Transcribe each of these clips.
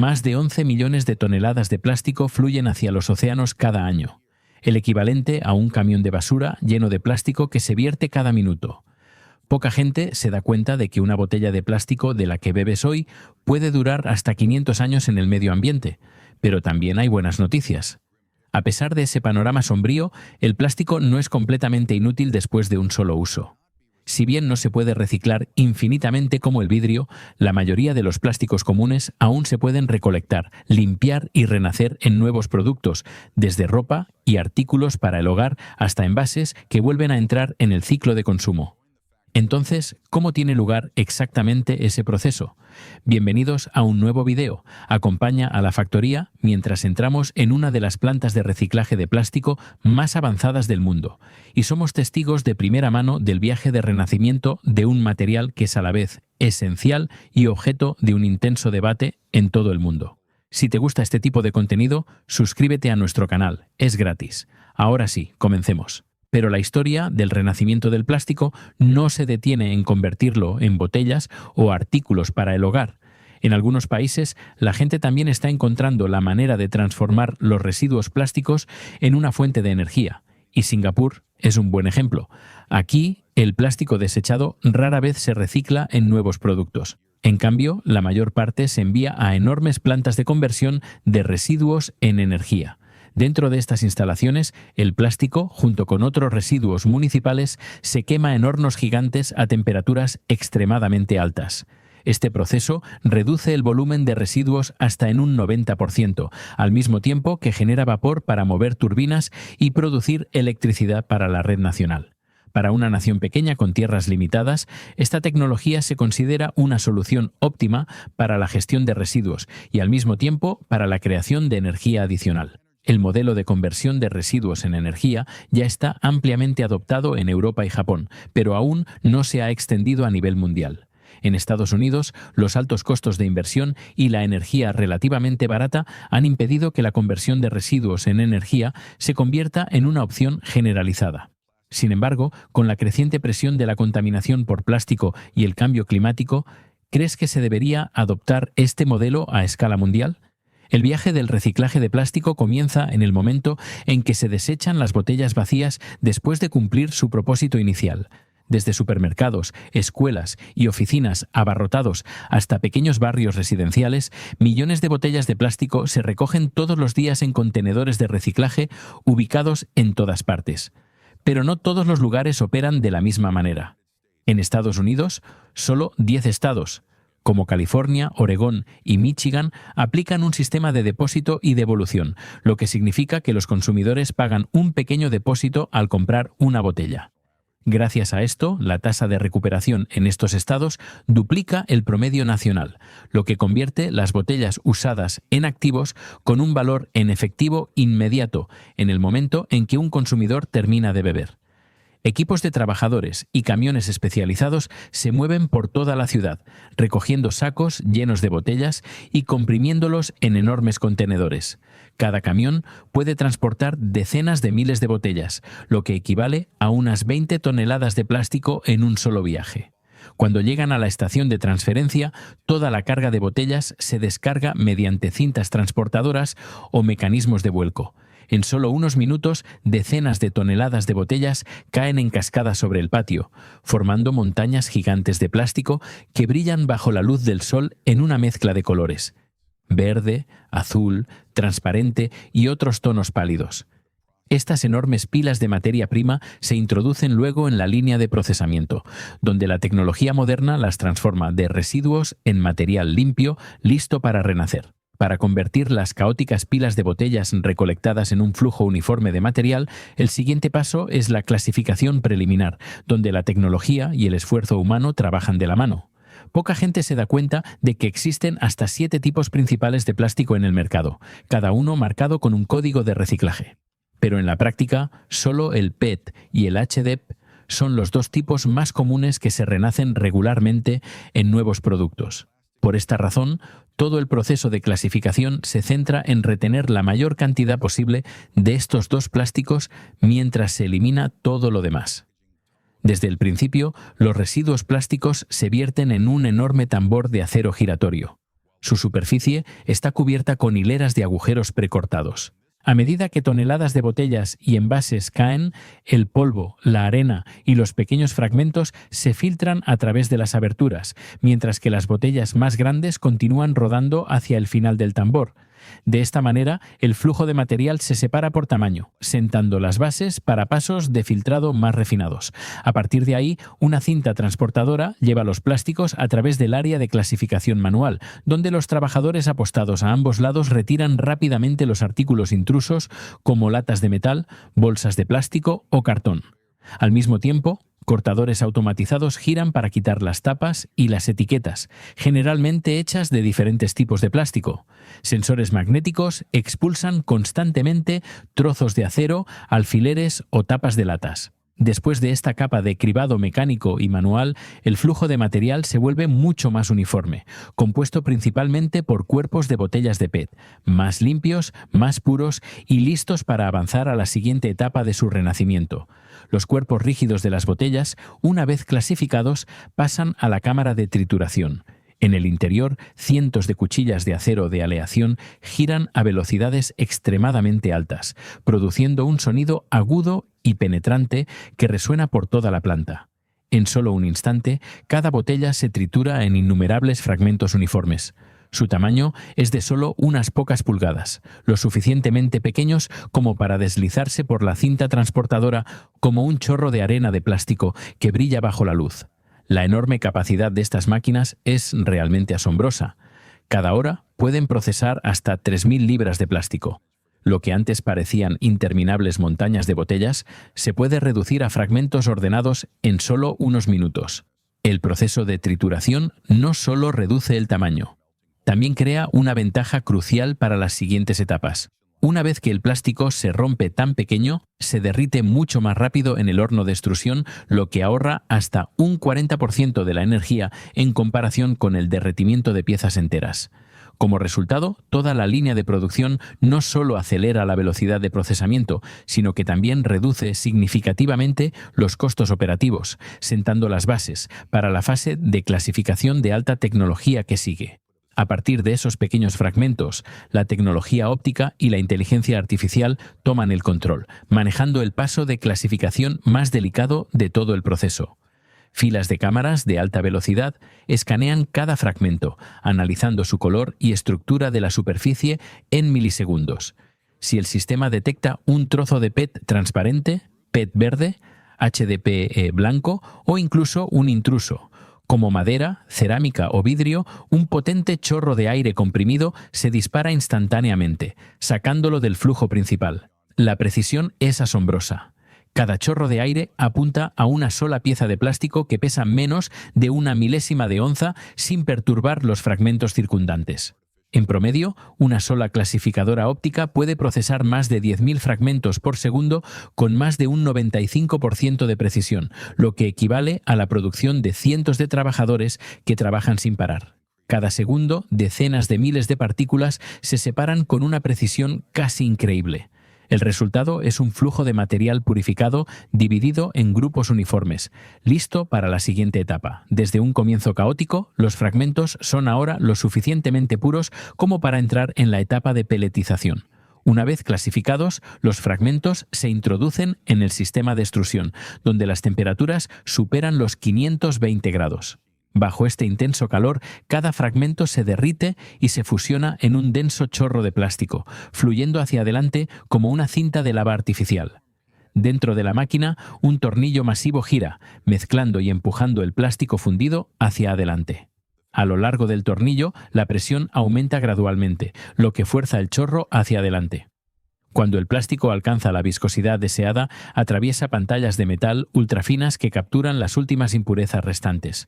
Más de 11 millones de toneladas de plástico fluyen hacia los océanos cada año, el equivalente a un camión de basura lleno de plástico que se vierte cada minuto. Poca gente se da cuenta de que una botella de plástico de la que bebes hoy puede durar hasta 500 años en el medio ambiente, pero también hay buenas noticias. A pesar de ese panorama sombrío, el plástico no es completamente inútil después de un solo uso. Si bien no se puede reciclar infinitamente como el vidrio, la mayoría de los plásticos comunes aún se pueden recolectar, limpiar y renacer en nuevos productos, desde ropa y artículos para el hogar hasta envases que vuelven a entrar en el ciclo de consumo. Entonces, ¿cómo tiene lugar exactamente ese proceso? Bienvenidos a un nuevo video. Acompaña a la factoría mientras entramos en una de las plantas de reciclaje de plástico más avanzadas del mundo, y somos testigos de primera mano del viaje de renacimiento de un material que es a la vez esencial y objeto de un intenso debate en todo el mundo. Si te gusta este tipo de contenido, suscríbete a nuestro canal, es gratis. Ahora sí, comencemos. Pero la historia del renacimiento del plástico no se detiene en convertirlo en botellas o artículos para el hogar. En algunos países, la gente también está encontrando la manera de transformar los residuos plásticos en una fuente de energía. Y Singapur es un buen ejemplo. Aquí, el plástico desechado rara vez se recicla en nuevos productos. En cambio, la mayor parte se envía a enormes plantas de conversión de residuos en energía. Dentro de estas instalaciones, el plástico, junto con otros residuos municipales, se quema en hornos gigantes a temperaturas extremadamente altas. Este proceso reduce el volumen de residuos hasta en un 90%, al mismo tiempo que genera vapor para mover turbinas y producir electricidad para la red nacional. Para una nación pequeña con tierras limitadas, esta tecnología se considera una solución óptima para la gestión de residuos y al mismo tiempo para la creación de energía adicional. El modelo de conversión de residuos en energía ya está ampliamente adoptado en Europa y Japón, pero aún no se ha extendido a nivel mundial. En Estados Unidos, los altos costos de inversión y la energía relativamente barata han impedido que la conversión de residuos en energía se convierta en una opción generalizada. Sin embargo, con la creciente presión de la contaminación por plástico y el cambio climático, ¿crees que se debería adoptar este modelo a escala mundial? El viaje del reciclaje de plástico comienza en el momento en que se desechan las botellas vacías después de cumplir su propósito inicial. Desde supermercados, escuelas y oficinas abarrotados hasta pequeños barrios residenciales, millones de botellas de plástico se recogen todos los días en contenedores de reciclaje ubicados en todas partes. Pero no todos los lugares operan de la misma manera. En Estados Unidos, solo 10 estados, como California, Oregón y Michigan, aplican un sistema de depósito y devolución, lo que significa que los consumidores pagan un pequeño depósito al comprar una botella. Gracias a esto, la tasa de recuperación en estos estados duplica el promedio nacional, lo que convierte las botellas usadas en activos con un valor en efectivo inmediato en el momento en que un consumidor termina de beber. Equipos de trabajadores y camiones especializados se mueven por toda la ciudad, recogiendo sacos llenos de botellas y comprimiéndolos en enormes contenedores. Cada camión puede transportar decenas de miles de botellas, lo que equivale a unas 20 toneladas de plástico en un solo viaje. Cuando llegan a la estación de transferencia, toda la carga de botellas se descarga mediante cintas transportadoras o mecanismos de vuelco. En solo unos minutos, decenas de toneladas de botellas caen en cascada sobre el patio, formando montañas gigantes de plástico que brillan bajo la luz del sol en una mezcla de colores: verde, azul, transparente y otros tonos pálidos. Estas enormes pilas de materia prima se introducen luego en la línea de procesamiento, donde la tecnología moderna las transforma de residuos en material limpio, listo para renacer. Para convertir las caóticas pilas de botellas recolectadas en un flujo uniforme de material, el siguiente paso es la clasificación preliminar, donde la tecnología y el esfuerzo humano trabajan de la mano. Poca gente se da cuenta de que existen hasta 7 tipos principales de plástico en el mercado, cada uno marcado con un código de reciclaje. Pero en la práctica, solo el PET y el HDPE son los 2 tipos más comunes que se renacen regularmente en nuevos productos. Por esta razón, todo el proceso de clasificación se centra en retener la mayor cantidad posible de estos 2 plásticos mientras se elimina todo lo demás. Desde el principio, los residuos plásticos se vierten en un enorme tambor de acero giratorio. Su superficie está cubierta con hileras de agujeros precortados. A medida que toneladas de botellas y envases caen, el polvo, la arena y los pequeños fragmentos se filtran a través de las aberturas, mientras que las botellas más grandes continúan rodando hacia el final del tambor. De esta manera, el flujo de material se separa por tamaño, sentando las bases para pasos de filtrado más refinados. A partir de ahí, una cinta transportadora lleva los plásticos a través del área de clasificación manual, donde los trabajadores apostados a ambos lados retiran rápidamente los artículos intrusos como latas de metal, bolsas de plástico o cartón. Al mismo tiempo, cortadores automatizados giran para quitar las tapas y las etiquetas, generalmente hechas de diferentes tipos de plástico. Sensores magnéticos expulsan constantemente trozos de acero, alfileres o tapas de latas. Después de esta capa de cribado mecánico y manual, el flujo de material se vuelve mucho más uniforme, compuesto principalmente por cuerpos de botellas de PET, más limpios, más puros y listos para avanzar a la siguiente etapa de su renacimiento. Los cuerpos rígidos de las botellas, una vez clasificados, pasan a la cámara de trituración. En el interior, cientos de cuchillas de acero de aleación giran a velocidades extremadamente altas, produciendo un sonido agudo y penetrante que resuena por toda la planta. En solo un instante, cada botella se tritura en innumerables fragmentos uniformes. Su tamaño es de solo unas pocas pulgadas, lo suficientemente pequeños como para deslizarse por la cinta transportadora como un chorro de arena de plástico que brilla bajo la luz. La enorme capacidad de estas máquinas es realmente asombrosa. Cada hora pueden procesar hasta 3.000 libras de plástico. Lo que antes parecían interminables montañas de botellas se puede reducir a fragmentos ordenados en solo unos minutos. El proceso de trituración no solo reduce el tamaño, también crea una ventaja crucial para las siguientes etapas. Una vez que el plástico se rompe tan pequeño, se derrite mucho más rápido en el horno de extrusión, lo que ahorra hasta un 40% de la energía en comparación con el derretimiento de piezas enteras. Como resultado, toda la línea de producción no solo acelera la velocidad de procesamiento, sino que también reduce significativamente los costos operativos, sentando las bases para la fase de clasificación de alta tecnología que sigue. A partir de esos pequeños fragmentos, la tecnología óptica y la inteligencia artificial toman el control, manejando el paso de clasificación más delicado de todo el proceso. Filas de cámaras de alta velocidad escanean cada fragmento, analizando su color y estructura de la superficie en milisegundos. Si el sistema detecta un trozo de PET transparente, PET verde, HDPE blanco o incluso un intruso, como madera, cerámica o vidrio, un potente chorro de aire comprimido se dispara instantáneamente, sacándolo del flujo principal. La precisión es asombrosa. Cada chorro de aire apunta a una sola pieza de plástico que pesa menos de una milésima de onza sin perturbar los fragmentos circundantes. En promedio, una sola clasificadora óptica puede procesar más de 10.000 fragmentos por segundo con más de un 95% de precisión, lo que equivale a la producción de cientos de trabajadores que trabajan sin parar. Cada segundo, decenas de miles de partículas se separan con una precisión casi increíble. El resultado es un flujo de material purificado dividido en grupos uniformes, listo para la siguiente etapa. Desde un comienzo caótico, los fragmentos son ahora lo suficientemente puros como para entrar en la etapa de peletización. Una vez clasificados, los fragmentos se introducen en el sistema de extrusión, donde las temperaturas superan los 520 grados. Bajo este intenso calor, cada fragmento se derrite y se fusiona en un denso chorro de plástico, fluyendo hacia adelante como una cinta de lava artificial. Dentro de la máquina, un tornillo masivo gira, mezclando y empujando el plástico fundido hacia adelante. A lo largo del tornillo, la presión aumenta gradualmente, lo que fuerza el chorro hacia adelante. Cuando el plástico alcanza la viscosidad deseada, atraviesa pantallas de metal ultrafinas que capturan las últimas impurezas restantes.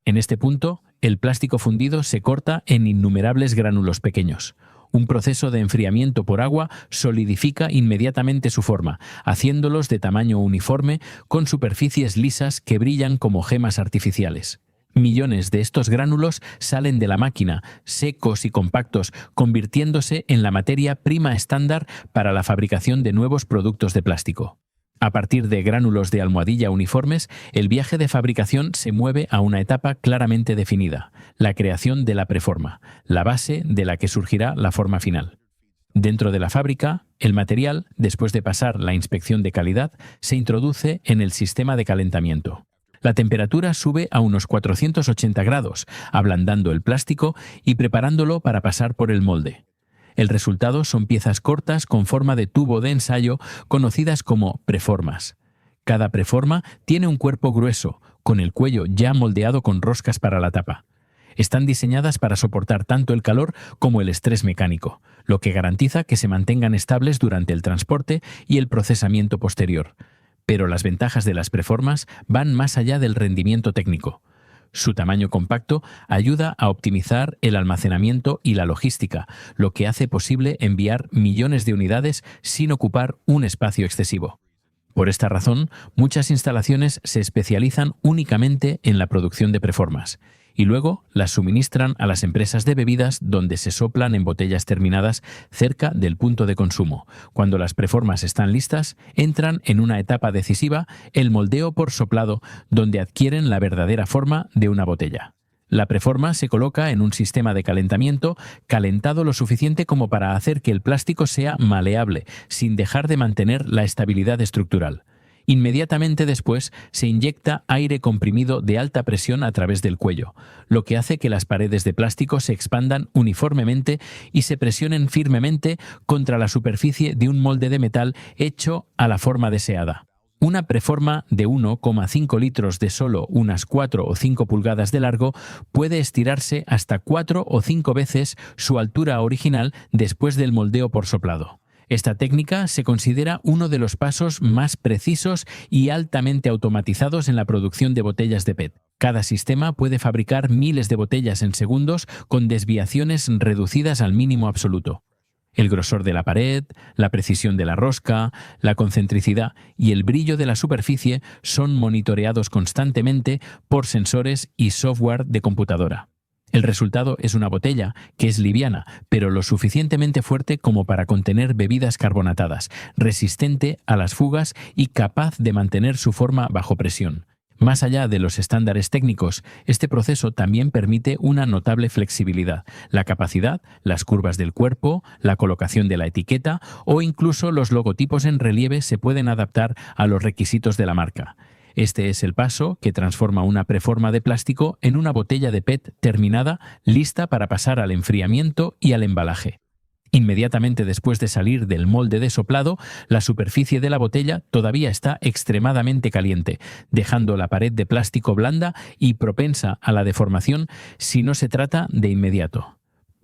En este punto, el plástico fundido se corta en innumerables gránulos pequeños. Un proceso de enfriamiento por agua solidifica inmediatamente su forma, haciéndolos de tamaño uniforme con superficies lisas que brillan como gemas artificiales. Millones de estos gránulos salen de la máquina, secos y compactos, convirtiéndose en la materia prima estándar para la fabricación de nuevos productos de plástico. A partir de gránulos de almohadilla uniformes, el viaje de fabricación se mueve a una etapa claramente definida, la creación de la preforma, la base de la que surgirá la forma final. Dentro de la fábrica, el material, después de pasar la inspección de calidad, se introduce en el sistema de calentamiento. La temperatura sube a unos 480 grados, ablandando el plástico y preparándolo para pasar por el molde. El resultado son piezas cortas con forma de tubo de ensayo conocidas como preformas. Cada preforma tiene un cuerpo grueso, con el cuello ya moldeado con roscas para la tapa. Están diseñadas para soportar tanto el calor como el estrés mecánico, lo que garantiza que se mantengan estables durante el transporte y el procesamiento posterior. Pero las ventajas de las preformas van más allá del rendimiento técnico. Su tamaño compacto ayuda a optimizar el almacenamiento y la logística, lo que hace posible enviar millones de unidades sin ocupar un espacio excesivo. Por esta razón, muchas instalaciones se especializan únicamente en la producción de preformas y luego las suministran a las empresas de bebidas donde se soplan en botellas terminadas cerca del punto de consumo. Cuando las preformas están listas, entran en una etapa decisiva, el moldeo por soplado, donde adquieren la verdadera forma de una botella. La preforma se coloca en un sistema de calentamiento calentado lo suficiente como para hacer que el plástico sea maleable, sin dejar de mantener la estabilidad estructural. Inmediatamente después se inyecta aire comprimido de alta presión a través del cuello, lo que hace que las paredes de plástico se expandan uniformemente y se presionen firmemente contra la superficie de un molde de metal hecho a la forma deseada. Una preforma de 1,5 litros de solo unas 4 o 5 pulgadas de largo puede estirarse hasta 4 o 5 veces su altura original después del moldeo por soplado. Esta técnica se considera uno de los pasos más precisos y altamente automatizados en la producción de botellas de PET. Cada sistema puede fabricar miles de botellas en segundos con desviaciones reducidas al mínimo absoluto. El grosor de la pared, la precisión de la rosca, la concentricidad y el brillo de la superficie son monitoreados constantemente por sensores y software de computadora. El resultado es una botella que es liviana, pero lo suficientemente fuerte como para contener bebidas carbonatadas, resistente a las fugas y capaz de mantener su forma bajo presión. Más allá de los estándares técnicos, este proceso también permite una notable flexibilidad. La capacidad, las curvas del cuerpo, la colocación de la etiqueta o incluso los logotipos en relieve se pueden adaptar a los requisitos de la marca. Este es el paso que transforma una preforma de plástico en una botella de PET terminada, lista para pasar al enfriamiento y al embalaje. Inmediatamente después de salir del molde de soplado, la superficie de la botella todavía está extremadamente caliente, dejando la pared de plástico blanda y propensa a la deformación si no se trata de inmediato.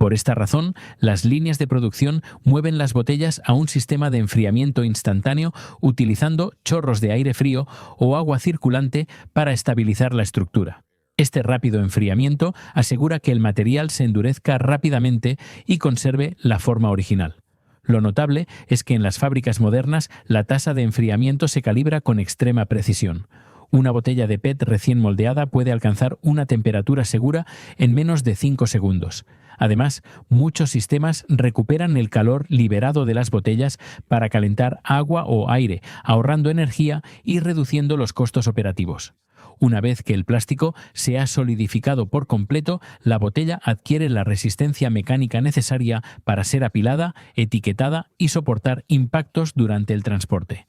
Por esta razón, las líneas de producción mueven las botellas a un sistema de enfriamiento instantáneo utilizando chorros de aire frío o agua circulante para estabilizar la estructura. Este rápido enfriamiento asegura que el material se endurezca rápidamente y conserve la forma original. Lo notable es que en las fábricas modernas la tasa de enfriamiento se calibra con extrema precisión. Una botella de PET recién moldeada puede alcanzar una temperatura segura en menos de 5 segundos. Además, muchos sistemas recuperan el calor liberado de las botellas para calentar agua o aire, ahorrando energía y reduciendo los costos operativos. Una vez que el plástico se ha solidificado por completo, la botella adquiere la resistencia mecánica necesaria para ser apilada, etiquetada y soportar impactos durante el transporte.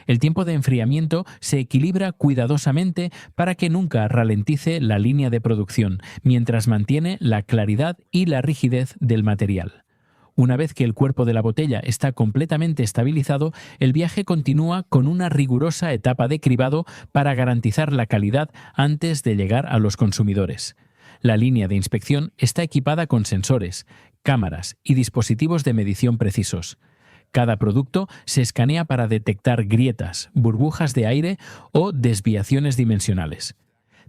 El tiempo de enfriamiento se equilibra cuidadosamente para que nunca ralentice la línea de producción, mientras mantiene la claridad y la rigidez del material. Una vez que el cuerpo de la botella está completamente estabilizado, el viaje continúa con una rigurosa etapa de cribado para garantizar la calidad antes de llegar a los consumidores. La línea de inspección está equipada con sensores, cámaras y dispositivos de medición precisos. Cada producto se escanea para detectar grietas, burbujas de aire o desviaciones dimensionales.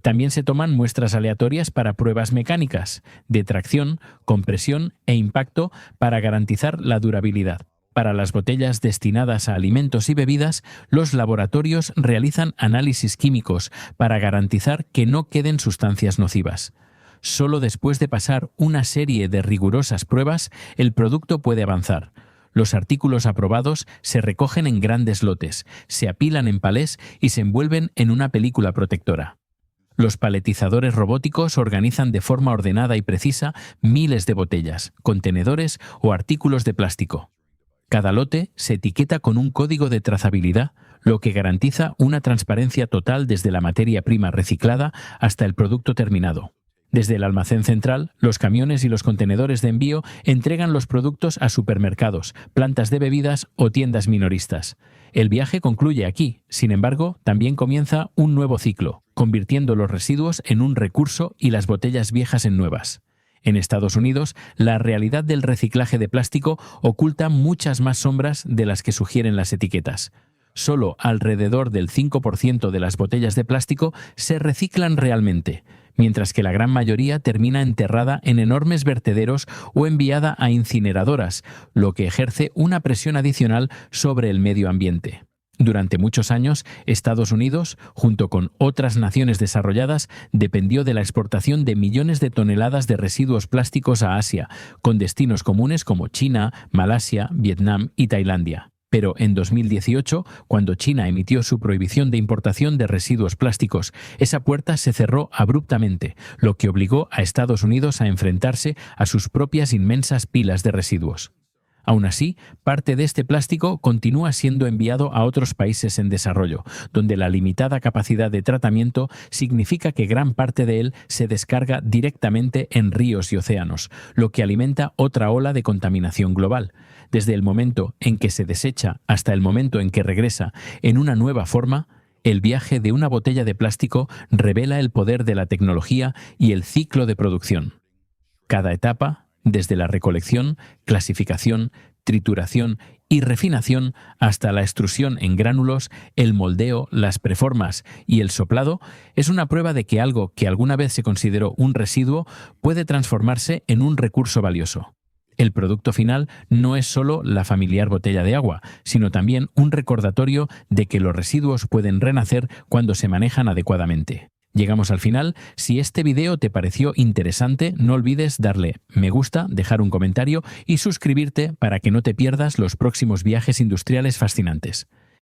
También se toman muestras aleatorias para pruebas mecánicas, de tracción, compresión e impacto para garantizar la durabilidad. Para las botellas destinadas a alimentos y bebidas, los laboratorios realizan análisis químicos para garantizar que no queden sustancias nocivas. Solo después de pasar una serie de rigurosas pruebas, el producto puede avanzar. Los artículos aprobados se recogen en grandes lotes, se apilan en palés y se envuelven en una película protectora. Los paletizadores robóticos organizan de forma ordenada y precisa miles de botellas, contenedores o artículos de plástico. Cada lote se etiqueta con un código de trazabilidad, lo que garantiza una transparencia total desde la materia prima reciclada hasta el producto terminado. Desde el almacén central, los camiones y los contenedores de envío entregan los productos a supermercados, plantas de bebidas o tiendas minoristas. El viaje concluye aquí, sin embargo, también comienza un nuevo ciclo, convirtiendo los residuos en un recurso y las botellas viejas en nuevas. En Estados Unidos, la realidad del reciclaje de plástico oculta muchas más sombras de las que sugieren las etiquetas. Solo alrededor del 5% de las botellas de plástico se reciclan realmente, mientras que la gran mayoría termina enterrada en enormes vertederos o enviada a incineradoras, lo que ejerce una presión adicional sobre el medio ambiente. Durante muchos años, Estados Unidos, junto con otras naciones desarrolladas, dependió de la exportación de millones de toneladas de residuos plásticos a Asia, con destinos comunes como China, Malasia, Vietnam y Tailandia. Pero en 2018, cuando China emitió su prohibición de importación de residuos plásticos, esa puerta se cerró abruptamente, lo que obligó a Estados Unidos a enfrentarse a sus propias inmensas pilas de residuos. Aún así, parte de este plástico continúa siendo enviado a otros países en desarrollo, donde la limitada capacidad de tratamiento significa que gran parte de él se descarga directamente en ríos y océanos, lo que alimenta otra ola de contaminación global. Desde el momento en que se desecha hasta el momento en que regresa en una nueva forma, el viaje de una botella de plástico revela el poder de la tecnología y el ciclo de producción. Cada etapa, desde la recolección, clasificación, trituración y refinación hasta la extrusión en gránulos, el moldeo, las preformas y el soplado, es una prueba de que algo que alguna vez se consideró un residuo puede transformarse en un recurso valioso. El producto final no es solo la familiar botella de agua, sino también un recordatorio de que los residuos pueden renacer cuando se manejan adecuadamente. Llegamos al final. Si este video te pareció interesante, no olvides darle me gusta, dejar un comentario y suscribirte para que no te pierdas los próximos viajes industriales fascinantes.